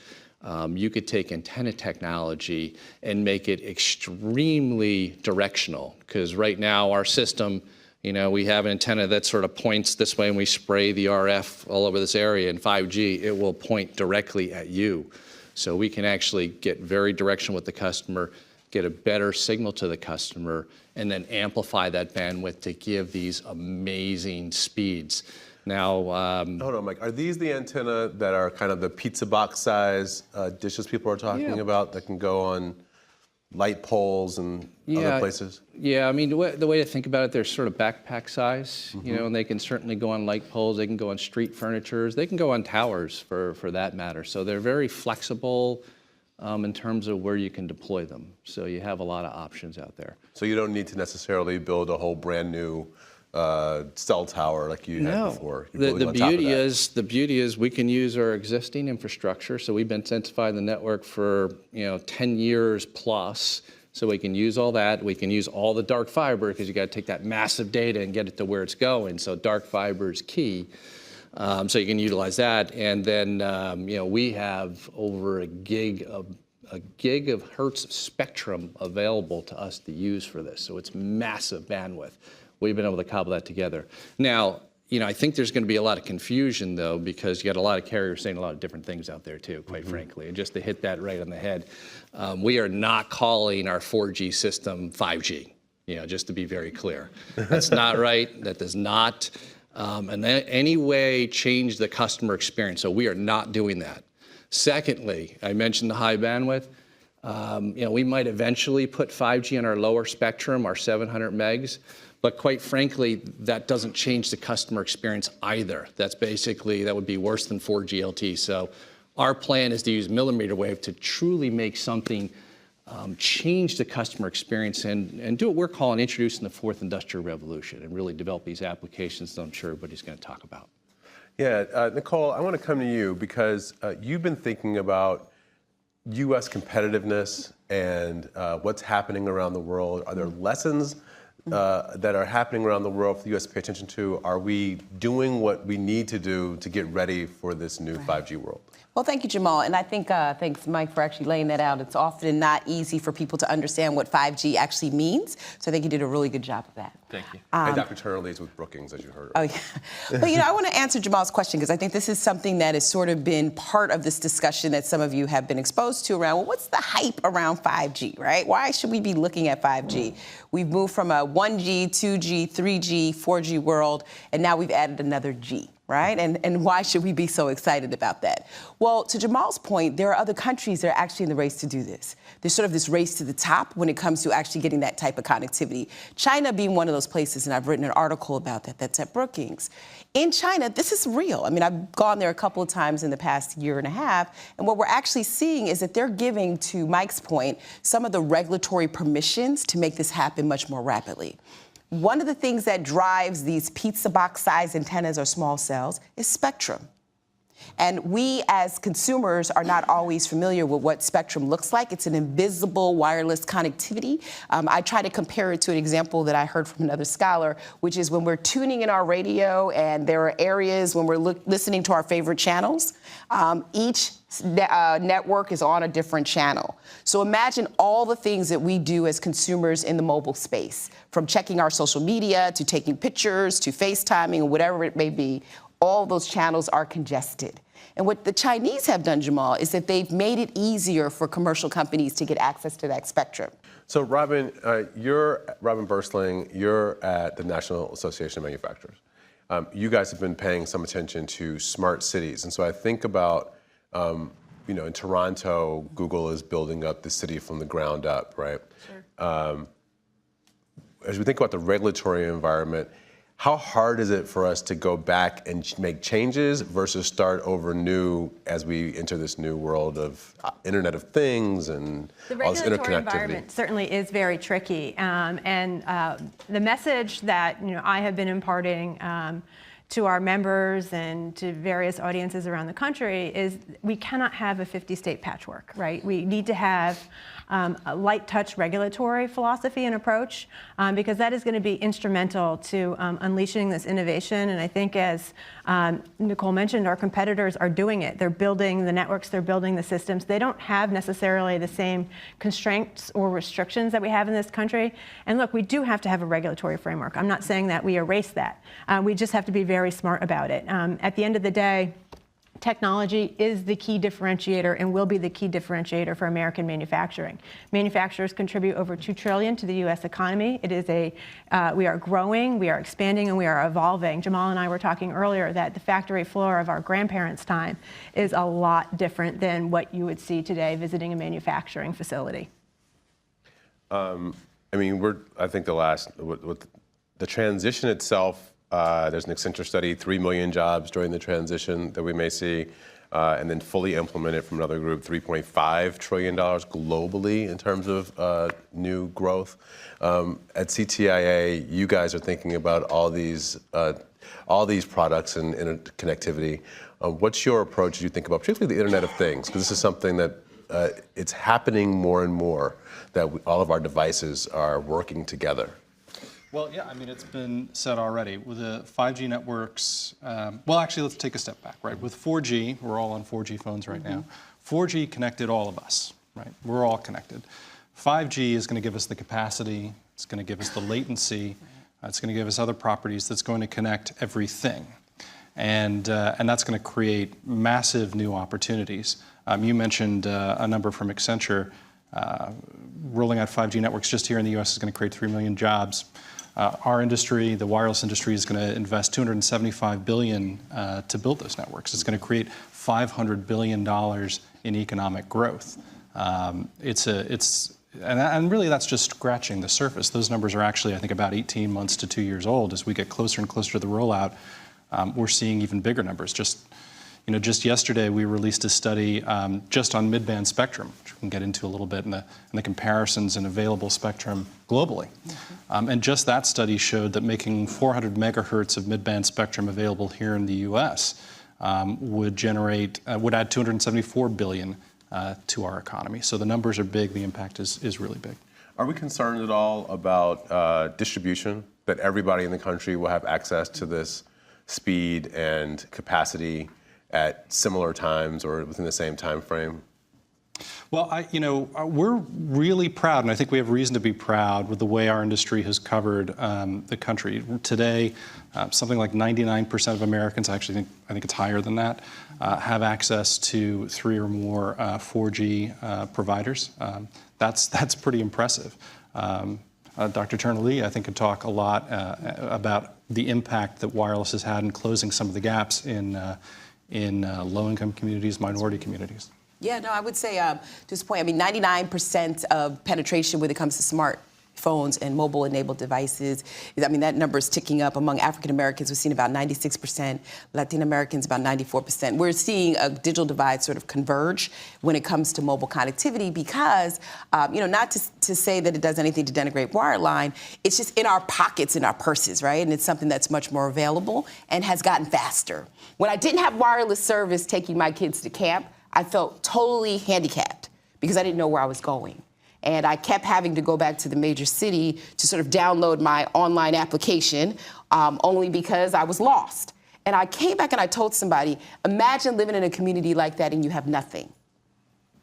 you could take antenna technology and make it extremely directional. Because right now, our system, we have an antenna that sort of points this way and we spray the RF all over this area. In 5G, it will point directly at you. So we can actually get very directional with the customer, get a better signal to the customer, and then amplify that bandwidth to give these amazing speeds. Now, hold on, Mike. Are these the antenna that are kind of the pizza box size dishes people are talking about that can go on light poles and other places? Yeah, I mean, the way to think about it, they're sort of backpack size, and they can certainly go on light poles, they can go on street furnitures, they can go on towers for that matter. So they're very flexible in terms of where you can deploy them. So you have a lot of options out there. So you don't need to necessarily build a whole brand new cell tower like you had before. The beauty is we can use our existing infrastructure. So we've been intensifying the network for 10 years plus. So we can use all that. We can use all the dark fiber because you got to take that massive data and get it to where it's going. So dark fiber is key. So you can utilize that. And then we have over a gig of hertz spectrum available to us to use for this. So it's massive bandwidth. we've been able to cobble that together. Now, I think there's going to be a lot of confusion, though, because you got a lot of carriers saying a lot of different things out there, too, quite frankly. And just to hit that right on the head, we are not calling our 4G system 5G, just to be very clear. That's not right. That does not in any way change the customer experience. So we are not doing that. Secondly, I mentioned the high bandwidth. We might eventually put 5G on our lower spectrum, our 700 megs. But quite frankly, that doesn't change the customer experience either. That would be worse than 4G LTE. So our plan is to use millimeter wave to truly make something change the customer experience and do what we're calling introducing the fourth industrial revolution and really develop these applications that I'm sure everybody's going to talk about. Yeah, Nicole, I want to come to you because you've been thinking about U.S. competitiveness and what's happening around the world. Are there lessons that are happening around the world for the U.S. to pay attention to? Are we doing what we need to do to get ready for this new 5G world? Well, thank you, Jamal. And I think, thanks, Mike, for actually laying that out. It's often not easy for people to understand what 5G actually means. So I think you did a really good job of that. Thank you. And Dr. Turner leads with Brookings, as you heard. Oh, yeah. But, I want to answer Jamal's question because I think this is something that has sort of been part of this discussion that some of you have been exposed to around, well, what's the hype around 5G, right? Why should we be looking at 5G? We've moved from a 1G, 2G, 3G, 4G world, and now we've added another G. Right? And why should we be so excited about that? Well, to Jamal's point, there are other countries that are actually in the race to do this. There's sort of this race to the top when it comes to actually getting that type of connectivity. China being one of those places, and I've written an article about that, that's at Brookings. In China, this is real. I mean, I've gone there a couple of times in the past year and a half, and what we're actually seeing is that they're giving, to Mike's point, some of the regulatory permissions to make this happen much more rapidly. One of the things that drives these pizza box size antennas or small cells is spectrum. And we as consumers are not always familiar with what spectrum looks like. It's an invisible wireless connectivity. I try to compare it to an example that I heard from another scholar, which is when we're tuning in our radio and there are areas when we're listening to our favorite channels, each network is on a different channel. So imagine all the things that we do as consumers in the mobile space, from checking our social media to taking pictures to FaceTiming or whatever it may be. All those channels are congested. And what the Chinese have done, Jamal, is that they've made it easier for commercial companies to get access to that spectrum. So, Robin, you're Robin Bursling. You're at the National Association of Manufacturers. You guys have been paying some attention to smart cities. And so I think about, in Toronto, Google is building up the city from the ground up, right? Sure. As we think about the regulatory environment, how hard is it for us to go back and make changes versus start over new as we enter this new world of Internet of Things and all this interconnectivity? The regulatory environment certainly is very tricky. The message that I have been imparting to our members and to various audiences around the country is we cannot have a 50-state patchwork, right? We need to have a light touch regulatory philosophy and approach because that is going to be instrumental to unleashing this innovation. And I think as Nicole mentioned, our competitors are doing it. They're building the networks, they're building the systems. They don't have necessarily the same constraints or restrictions that we have in this country. And look, we do have to have a regulatory framework. I'm not saying that we erase that. We just have to be very smart about it. At the end of the day, technology is the key differentiator and will be the key differentiator for American manufacturing. Manufacturers contribute over $2 trillion to the U.S. economy. It is we are growing, we are expanding, and we are evolving. Jamal and I were talking earlier that the factory floor of our grandparents' time is a lot different than what you would see today visiting a manufacturing facility. I think the transition itself, there's an Accenture study, 3 million jobs during the transition that we may see, and then fully implemented from another group, $3.5 trillion globally in terms of new growth. At CTIA, you guys are thinking about all these products and interconnectivity. What's your approach as you think about particularly the Internet of Things? Because this is something that it's happening more and more, that all of our devices are working together. Well, yeah, it's been said already. With the 5G networks, actually, let's take a step back, right? With 4G, we're all on 4G phones right now. 4G connected all of us, right? We're all connected. 5G is going to give us the capacity, it's going to give us the latency It's going to give us other properties that's going to connect everything. And that's going to create massive new opportunities. You mentioned a number from Accenture. Rolling out 5G networks just here in the U.S. is going to create 3 million jobs. Our industry, the wireless industry, is going to invest $275 billion to build those networks. It's going to create $500 billion in economic growth. And really that's just scratching the surface. Those numbers are actually, I think, about 18 months to 2 years old. As we get closer and closer to the rollout, we're seeing even bigger numbers. Just yesterday, we released a study just on mid-band spectrum, which we can get into a little bit, and the comparisons in available spectrum globally. And just that study showed that making 400 megahertz of mid-band spectrum available here in the U.S. Would add $274 billion to our economy. So the numbers are big. The impact is really big. Are we concerned at all about distribution, that everybody in the country will have access to this speed and capacity at similar times or within the same time frame? Well, we're really proud, and I think we have reason to be proud with the way our industry has covered the country. Today, something like 99% of Americans, I think it's higher than that, have access to 3 or more 4G providers. That's pretty impressive. Dr. Turner-Lee, I think, could talk a lot about the impact that wireless has had in closing some of the gaps in low-income communities, minority communities. Yeah, no, I would say, to this point, 99% of penetration when it comes to smartphones and mobile-enabled devices, that number is ticking up. Among African Americans, we've seen about 96%, Latin Americans about 94%. We're seeing a digital divide sort of converge when it comes to mobile connectivity because, not to say that it does anything to denigrate wireline, it's just in our pockets, in our purses, right? And it's something that's much more available and has gotten faster. When I didn't have wireless service taking my kids to camp, I felt totally handicapped because I didn't know where I was going. And I kept having to go back to the major city to sort of download my online application only because I was lost. And I came back and I told somebody, imagine living in a community like that and you have nothing.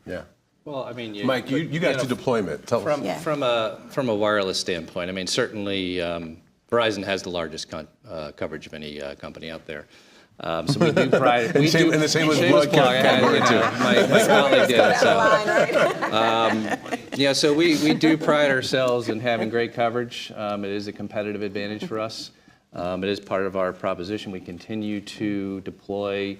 Yeah. Well, Mike, you got to deployment. Tell us. From a wireless standpoint, certainly Verizon has the largest coverage of any company out there. So we do pride. And the same was plug. My colleague did. So we do pride ourselves in having great coverage. It is a competitive advantage for us. It is part of our proposition. We continue to deploy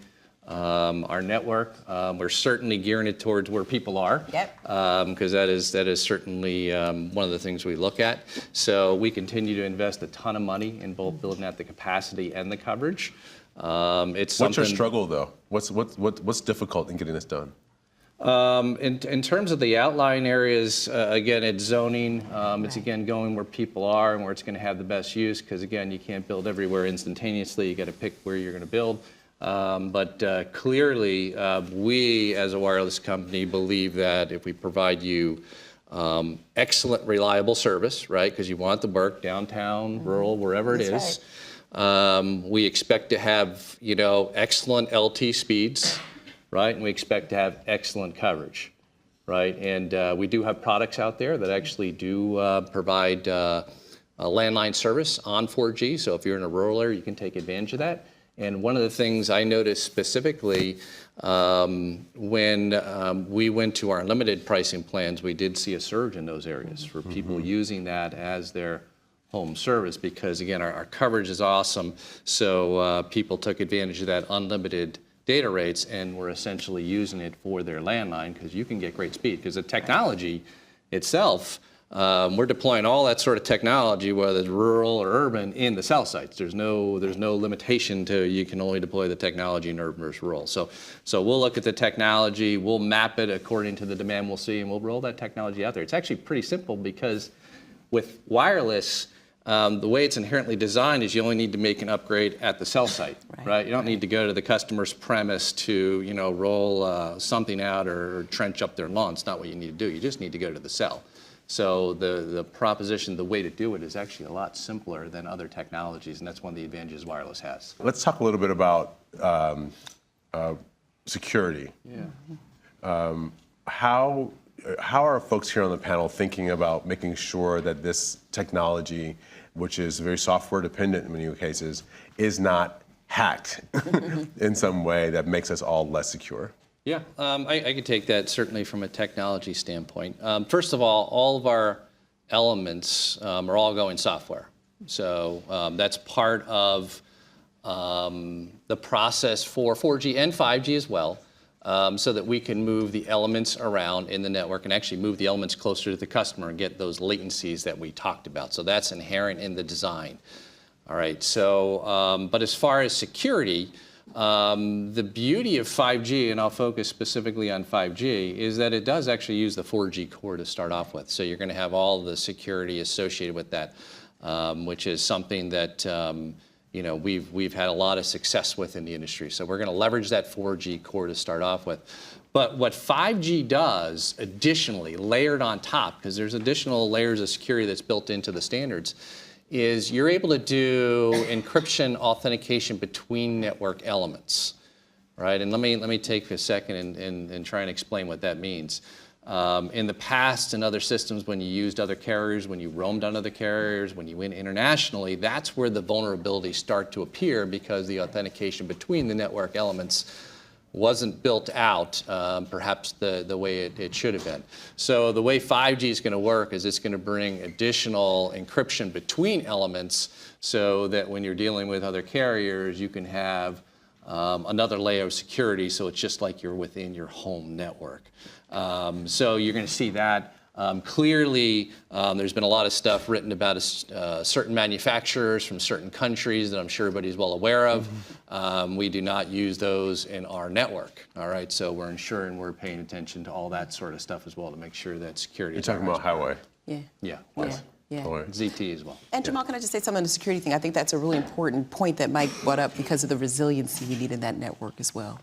our network. We're certainly gearing it towards where people are. Yep. Because that is certainly one of the things we look at. So we continue to invest a ton of money in both building out the capacity and the coverage. What's your struggle, though? What's difficult in getting this done? In terms of the outlying areas, again, it's zoning. It's, again, going where people are and where it's going to have the best use, because, again, you can't build everywhere instantaneously. You got to pick where you're going to build. But clearly, we, as a wireless company, believe that if we provide you excellent, reliable service, right, because you want to work downtown, rural, wherever it is, we expect to have, excellent LT speeds, right? And we expect to have excellent coverage, right? And we do have products out there that actually do provide a landline service on 4G. So if you're in a rural area, you can take advantage of that. And one of the things I noticed specifically when we went to our unlimited pricing plans, we did see a surge in those areas for people using that as their home service because, again, our coverage is awesome. So people took advantage of that unlimited data rates and were essentially using it for their landline because you can get great speed. Because the technology itself, we're deploying all that sort of technology, whether it's rural or urban, in the cell sites. There's no limitation to you can only deploy the technology in urban versus rural. So we'll look at the technology, we'll map it according to the demand we'll see, and we'll roll that technology out there. It's actually pretty simple because with wireless, the way it's inherently designed is you only need to make an upgrade at the cell site, right? You don't need to go to the customer's premise to, roll something out or trench up their lawn. It's not what you need to do. You just need to go to the cell. So the proposition, the way to do it is actually a lot simpler than other technologies, and that's one of the advantages wireless has. Let's talk a little bit about security. Yeah. How how are folks here on the panel thinking about making sure that this technology, which is very software dependent in many cases, is not hacked in some way that makes us all less secure? Yeah, I could take that certainly from a technology standpoint. First of all of our elements are all going software. So that's part of the process for 4G and 5G as well, so that we can move the elements around in the network and actually move the elements closer to the customer and get those latencies that we talked about. So that's inherent in the design. All right, so, but as far as security, the beauty of 5G, and I'll focus specifically on 5G, is that it does actually use the 4G core to start off with. So you're going to have all the security associated with that, which is something that you know, we've had a lot of success with in the industry. So we're going to leverage that 4G core to start off with. But what 5G does additionally, layered on top, because there's additional layers of security that's built into the standards, is you're able to do encryption authentication between network elements, right? And let me take a second and try and explain what that means. In the past, in other systems, when you used other carriers, when you roamed on other carriers, when you went internationally, that's where the vulnerabilities start to appear because the authentication between the network elements wasn't built out perhaps the way it should have been. So the way 5G is going to work is it's going to bring additional encryption between elements so that when you're dealing with other carriers, you can have another layer of security, so it's just like you're within your home network. So you're going to see that. Clearly, there's been a lot of stuff written about certain manufacturers from certain countries that I'm sure everybody's well aware of. We do not use those in our network, all right? So we're ensuring we're paying attention to all that sort of stuff as well to make sure that security is. You're talking about Highway? Yeah. Yeah. Yeah. ZT as well. And Jamal, can I just say something on the security thing? I think that's a really important point that Mike brought up because of the resiliency you need in that network as well.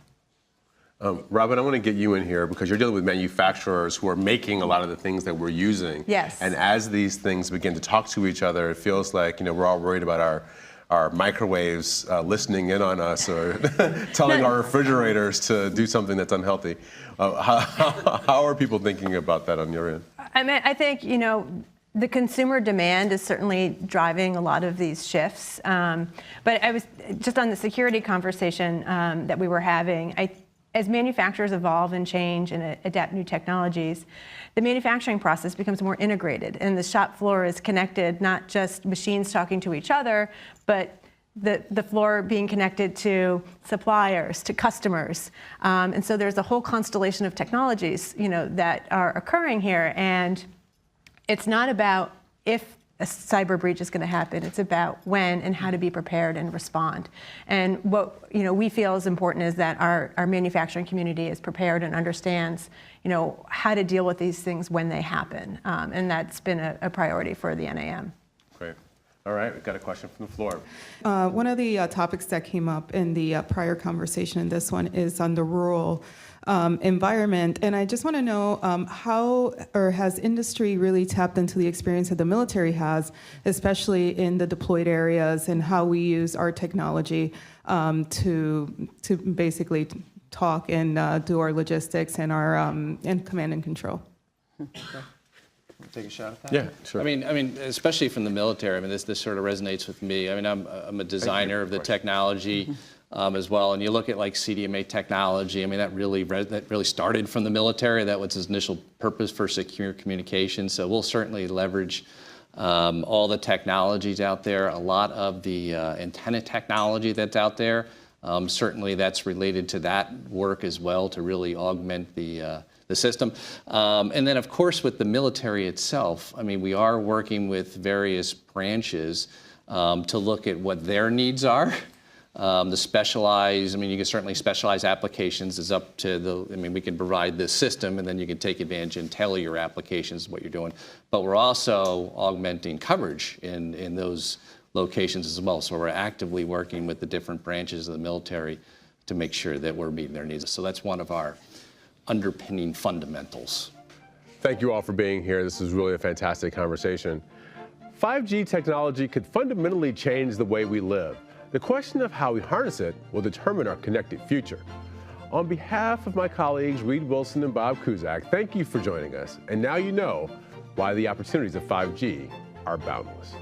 Robin, I want to get you in here because you're dealing with manufacturers who are making a lot of the things that we're using. Yes. And as these things begin to talk to each other, it feels like, you know, we're all worried about our microwaves listening in on us or telling our refrigerators to do something that's unhealthy. How are people thinking about that on your end? I mean, I think, you know, the consumer demand is certainly driving a lot of these shifts. But I was just on the security conversation that we were having. As manufacturers evolve and change and adapt new technologies, the manufacturing process becomes more integrated, and the shop floor is connected, not just machines talking to each other, but the floor being connected to suppliers, to customers. And so there's a whole constellation of technologies, you know, that are occurring here, and it's not about if a cyber breach is going to happen. It's about when and how to be prepared and respond. And what, you know, we feel is important is that our manufacturing community is prepared and understands, you know, how to deal with these things when they happen. And that's been a priority for the NAM. Great. All right, we've got a question from the floor. One of the topics that came up in the prior conversation, and this one is on the rural environment. And I just want to know how, or has industry really tapped into the experience that the military has, especially in the deployed areas, and how we use our technology to basically talk and do our logistics and our and command and control. Take a shot at that? Yeah, sure. I mean, especially from the military. I mean, this sort of resonates with me. I mean, I'm a designer of the technology as well, and you look at like CDMA technology. I mean, that really started from the military. That was its initial purpose for secure communication. So we'll certainly leverage all the technologies out there. A lot of the antenna technology that's out there. Certainly, that's related to that work as well to really augment the system. And then, of course, with the military itself, I mean, we are working with various branches to look at what their needs are. The specialized, I mean, you can certainly specialize applications. It's up to the, I mean, we can provide this system and then you can take advantage and tailor your applications, what you're doing. But we're also augmenting coverage in those locations as well. So we're actively working with the different branches of the military to make sure that we're meeting their needs. So that's one of our underpinning fundamentals. Thank you all for being here. This is really a fantastic conversation. 5G technology could fundamentally change the way we live. The question of how we harness it will determine our connected future. On behalf of my colleagues Reed Wilson and Bob Kuzak, thank you for joining us. And now you know why the opportunities of 5G are boundless.